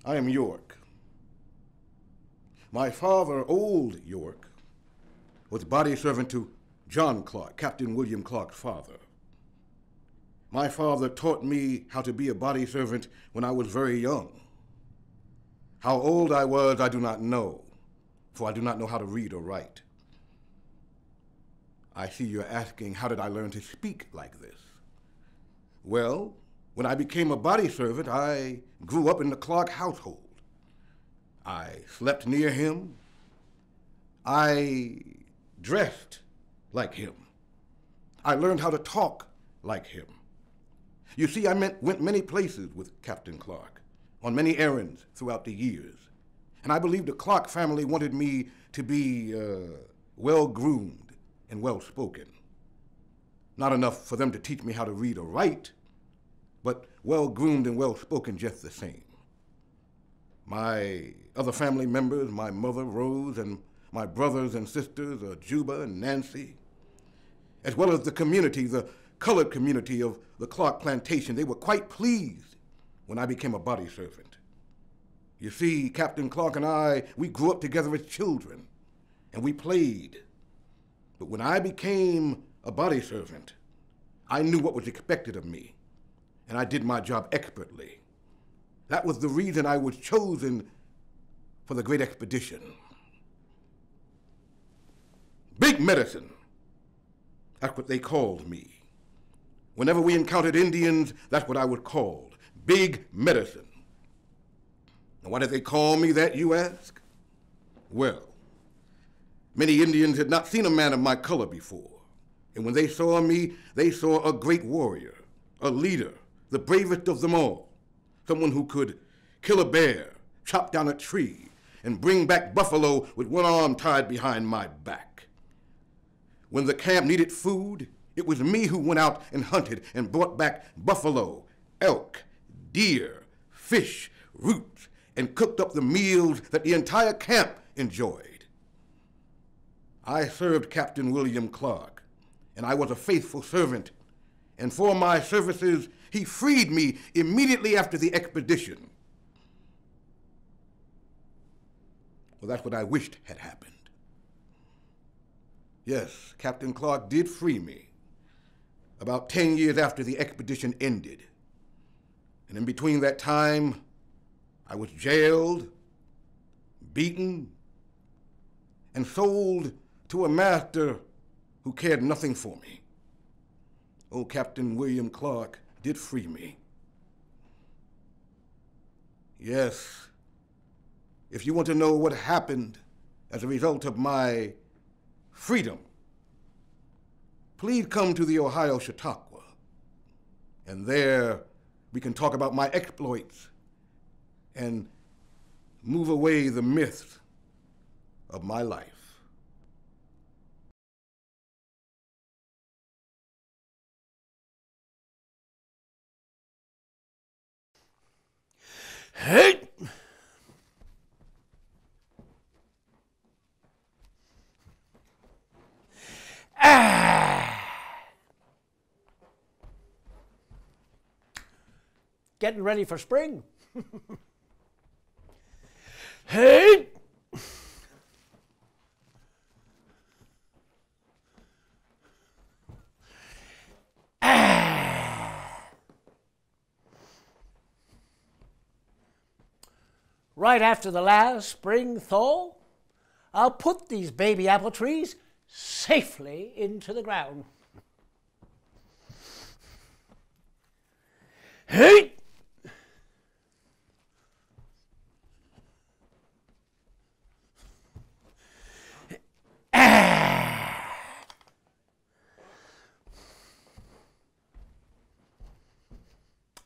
I am York. My father, Old York, was body servant to John Clark, Captain William Clark's father. My father taught me how to be a body servant when I was very young. How old I was, I do not know, for I do not know how to read or write. I see you're asking, how did I learn to speak like this? Well, when I became a body servant, I grew up in the Clark household. I slept near him. I dressed like him. I learned how to talk like him. You see, I went many places with Captain Clark, on many errands throughout the years. And I believe the Clark family wanted me to be well-groomed and well-spoken. Not enough for them to teach me how to read or write, but well-groomed and well-spoken just the same. My other family members, my mother, Rose, and my brothers and sisters, Juba and Nancy, as well as the community, the colored community of the Clark plantation, they were quite pleased when I became a body servant. You see, Captain Clark and I, we grew up together as children, and we played. But when I became a body servant, I knew what was expected of me, and I did my job expertly. That was the reason I was chosen for the great expedition. Big medicine, that's what they called me. Whenever we encountered Indians, that's what I was called, Big Medicine. And why did they call me that, you ask? Well, many Indians had not seen a man of my color before. And when they saw me, they saw a great warrior, a leader, the bravest of them all, someone who could kill a bear, chop down a tree, and bring back buffalo with one arm tied behind my back. When the camp needed food, it was me who went out and hunted and brought back buffalo, elk, deer, fish, roots, and cooked up the meals that the entire camp enjoyed. I served Captain William Clark, and I was a faithful servant. And for my services, he freed me immediately after the expedition. Well, that's what I wished had happened. Yes, Captain Clark did free me about 10 years after the expedition ended. And in between that time, I was jailed, beaten, and sold to a master who cared nothing for me. Old Captain William Clark did free me. Yes, if you want to know what happened as a result of my freedom, please come to the Ohio Chautauqua, and there we can talk about my exploits and move away the myths of my life. Hey! Getting ready for spring. Hey! Right after the last spring thaw, I'll put these baby apple trees safely into the ground. Hey!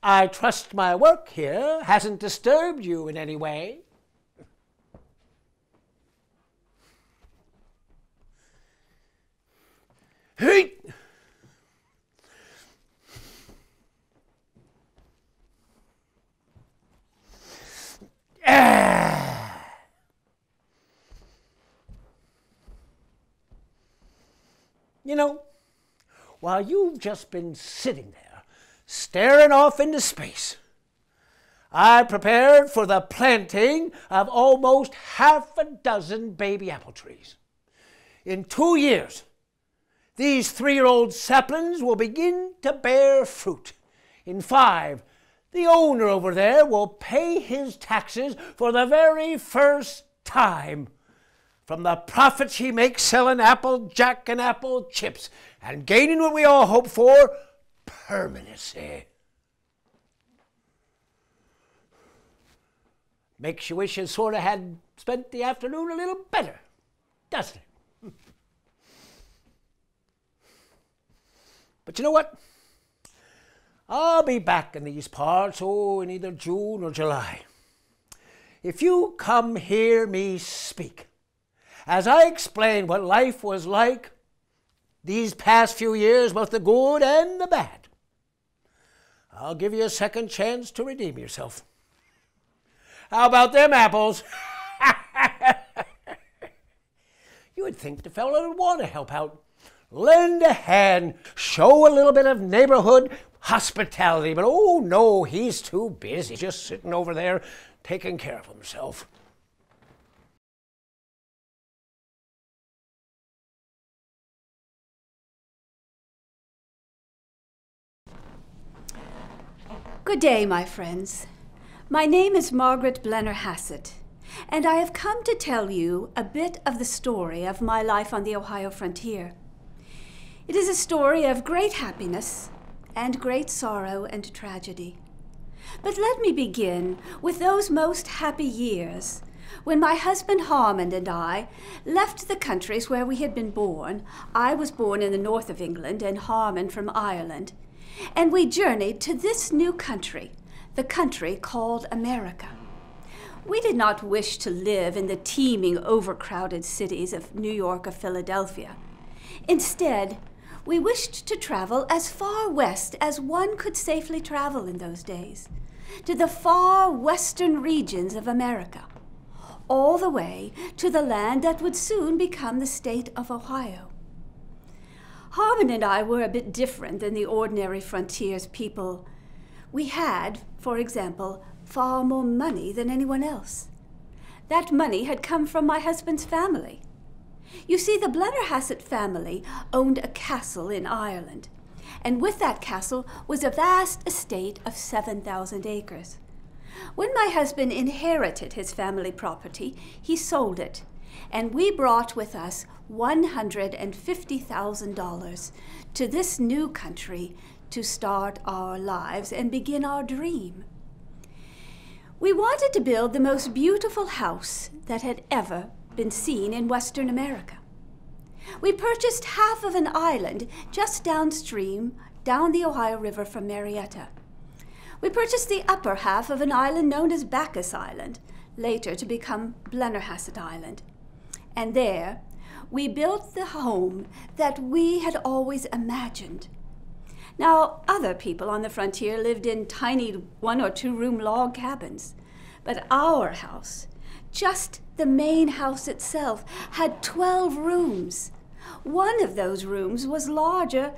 I trust my work here hasn't disturbed you in any way. Hey! You know, while you've just been sitting there, staring off into space, I prepared for the planting of almost half a dozen baby apple trees. In 2 years, these 3-year-old saplings will begin to bear fruit. In 5, the owner over there will pay his taxes for the very first time from the profits he makes selling Apple Jack and apple chips and gaining what we all hope for, permanency. Makes you wish you sort of had spent the afternoon a little better, doesn't it? But you know what? I'll be back in these parts, in either June or July. If you come hear me speak, as I explain what life was like these past few years, both the good and the bad, I'll give you a second chance to redeem yourself. How about them apples? You would think the fellow would want to help out. Lend a hand, show a little bit of neighborhood hospitality, but oh no, he's too busy just sitting over there taking care of himself. Good day, my friends. My name is Margaret Blennerhasset, and I have come to tell you a bit of the story of my life on the Ohio frontier. It is a story of great happiness and great sorrow and tragedy. But let me begin with those most happy years when my husband Harmon and I left the countries where we had been born. I was born in the north of England and Harmon from Ireland, and we journeyed to this new country, the country called America. We did not wish to live in the teeming, overcrowded cities of New York or Philadelphia. Instead, we wished to travel as far west as one could safely travel in those days, to the far western regions of America, all the way to the land that would soon become the state of Ohio. Harmon and I were a bit different than the ordinary frontiers people. We had, for example, far more money than anyone else. That money had come from my husband's family. You see, the Blennerhasset family owned a castle in Ireland, and with that castle was a vast estate of 7,000 acres. When my husband inherited his family property, he sold it, and we brought with us $150,000 to this new country to start our lives and begin our dream. We wanted to build the most beautiful house that had ever been seen in Western America. We purchased half of an island just downstream, down the Ohio River from Marietta. We purchased the upper half of an island known as Bacchus Island, later to become Blennerhasset Island. And there, we built the home that we had always imagined. Now, other people on the frontier lived in tiny 1- or 2-room log cabins, but our house, just the main house itself, had 12 rooms. One of those rooms was larger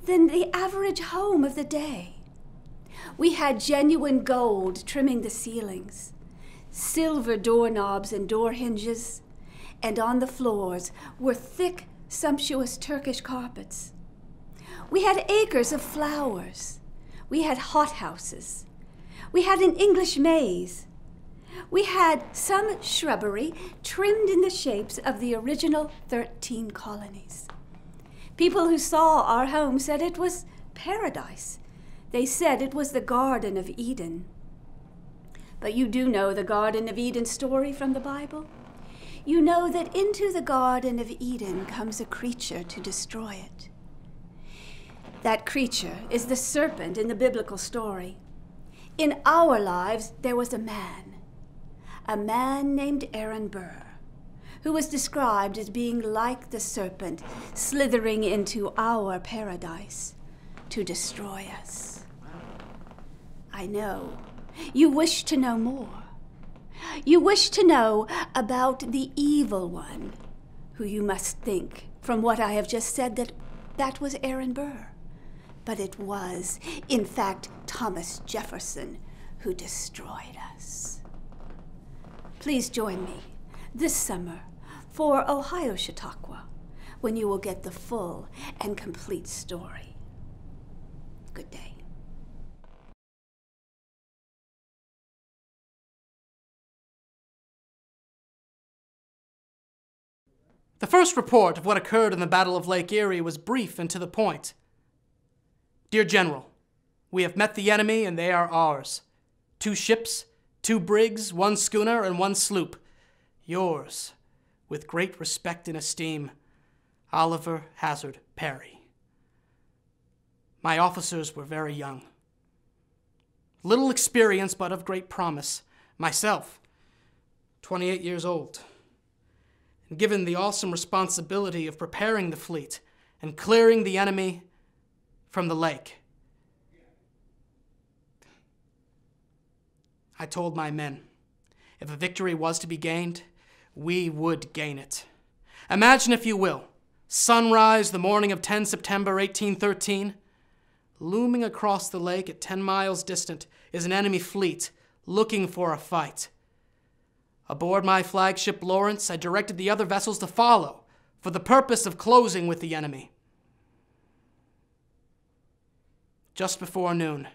than the average home of the day. We had genuine gold trimming the ceilings, silver doorknobs and door hinges, and on the floors were thick, sumptuous Turkish carpets. We had acres of flowers. We had hothouses. We had an English maze. We had some shrubbery trimmed in the shapes of the original 13 colonies. People who saw our home said it was paradise. They said it was the Garden of Eden. But you do know the Garden of Eden story from the Bible? You know that into the Garden of Eden comes a creature to destroy it. That creature is the serpent in the biblical story. In our lives, there was a man named Aaron Burr, who was described as being like the serpent, slithering into our paradise to destroy us. I know. You wish to know more. You wish to know about the evil one, who you must think, from what I have just said, that was Aaron Burr. But it was, in fact, Thomas Jefferson, who destroyed us. Please join me this summer for Ohio Chautauqua, when you will get the full and complete story. Good day. The first report of what occurred in the Battle of Lake Erie was brief and to the point. Dear General, we have met the enemy and they are ours. 2 ships, 2 brigs, 1 schooner, and 1 sloop. Yours, with great respect and esteem, Oliver Hazard Perry. My officers were very young. Little experience, but of great promise. Myself, 28 years old. And given the awesome responsibility of preparing the fleet and clearing the enemy from the lake, I told my men, if a victory was to be gained, we would gain it. Imagine, if you will, sunrise the morning of 10 September 1813. Looming across the lake at 10 miles distant is an enemy fleet looking for a fight. Aboard my flagship Lawrence, I directed the other vessels to follow for the purpose of closing with the enemy. Just before noon,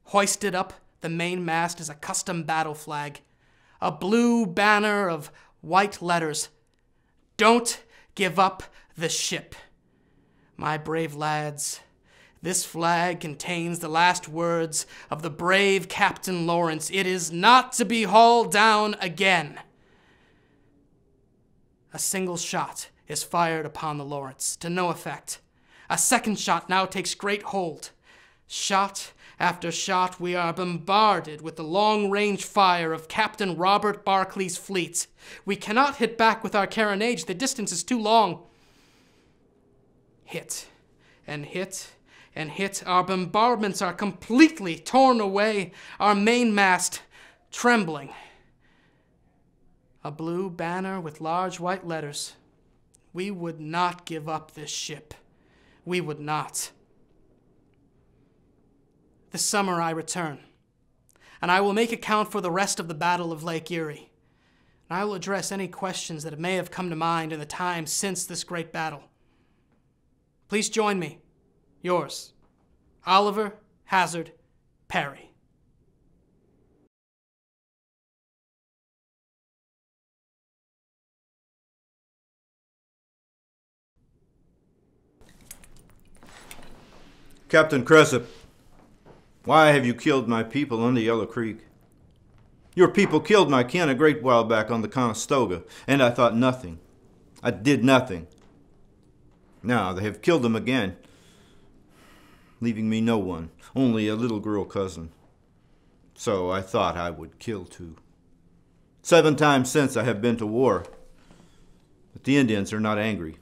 hoisted up the mainmast is a custom battle flag, a blue banner of white letters. Don't give up the ship. My brave lads, this flag contains the last words of the brave Captain Lawrence. It is not to be hauled down again. A single shot is fired upon the Lawrence, to no effect. A second shot now takes great hold. Shot after shot, we are bombarded with the long-range fire of Captain Robert Barclay's fleet. We cannot hit back with our carronade. The distance is too long. Hit and hit and hit. Our bombardments are completely torn away, our mainmast trembling. A blue banner with large white letters. We would not give up this ship. We would not. This summer I return, and I will make account for the rest of the Battle of Lake Erie. And I will address any questions that may have come to mind in the time since this great battle. Please join me. Yours, Oliver Hazard Perry. Captain Cressup, why have you killed my people on the Yellow Creek? Your people killed my kin a great while back on the Conestoga, and I thought nothing. I did nothing. Now they have killed them again, leaving me no one, only a little girl cousin. So I thought I would kill too. 7 times since I have been to war, but the Indians are not angry.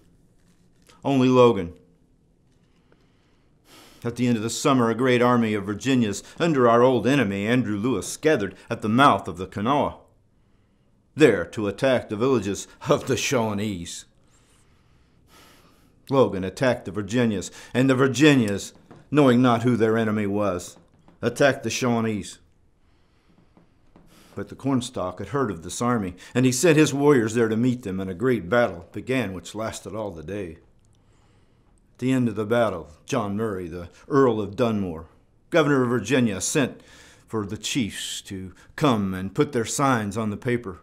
Only Logan. At the end of the summer, a great army of Virginians under our old enemy, Andrew Lewis, gathered at the mouth of the Kanawha, there to attack the villages of the Shawnees. Logan attacked the Virginians, and the Virginians, knowing not who their enemy was, attacked the Shawnees. But the Cornstalk had heard of this army, and he sent his warriors there to meet them, and a great battle began which lasted all the day. At the end of the battle, John Murray, the Earl of Dunmore, governor of Virginia, sent for the chiefs to come and put their signs on the paper.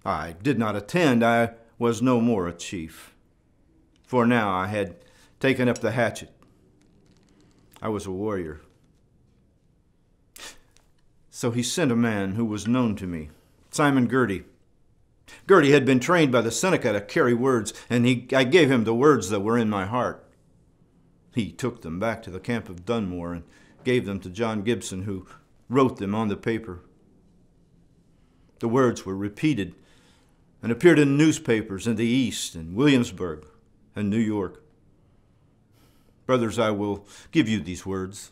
I did not attend. I was no more a chief, for now I had taken up the hatchet. I was a warrior. So he sent a man who was known to me, Simon Girty. Girty had been trained by the Seneca to carry words, and I gave him the words that were in my heart. He took them back to the camp of Dunmore and gave them to John Gibson, who wrote them on the paper. The words were repeated and appeared in newspapers in the East, and Williamsburg, and New York. Brothers, I will give you these words.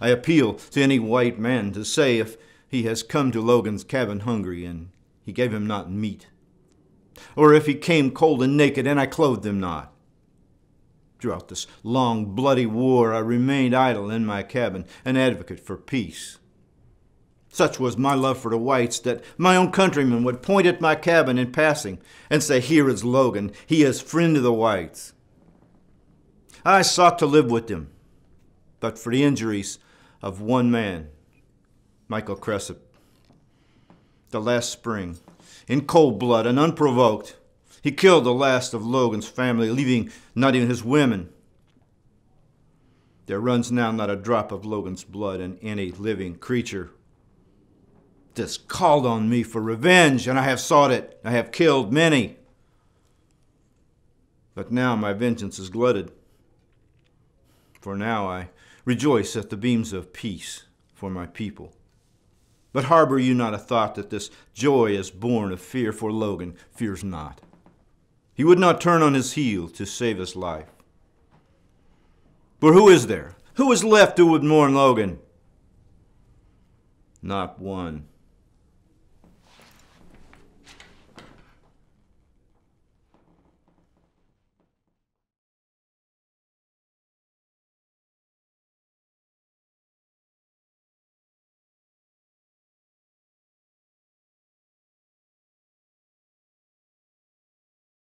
I appeal to any white man to say if he has come to Logan's cabin hungry, and he gave him not meat, or if he came cold and naked, and I clothed him not. Throughout this long, bloody war, I remained idle in my cabin, an advocate for peace. Such was my love for the whites that my own countrymen would point at my cabin in passing and say, "Here is Logan. He is friend of the whites." I sought to live with them, but for the injuries of one man, Michael Cressup. The last spring, in cold blood and unprovoked, he killed the last of Logan's family, leaving not even his women. There runs now not a drop of Logan's blood in any living creature. This called on me for revenge, and I have sought it. I have killed many. But now my vengeance is glutted. For now I rejoice at the beams of peace for my people. But harbor you not a thought that this joy is born of fear, for Logan fears not. He would not turn on his heel to save his life. For who is there? Who is left who would mourn Logan? Not one.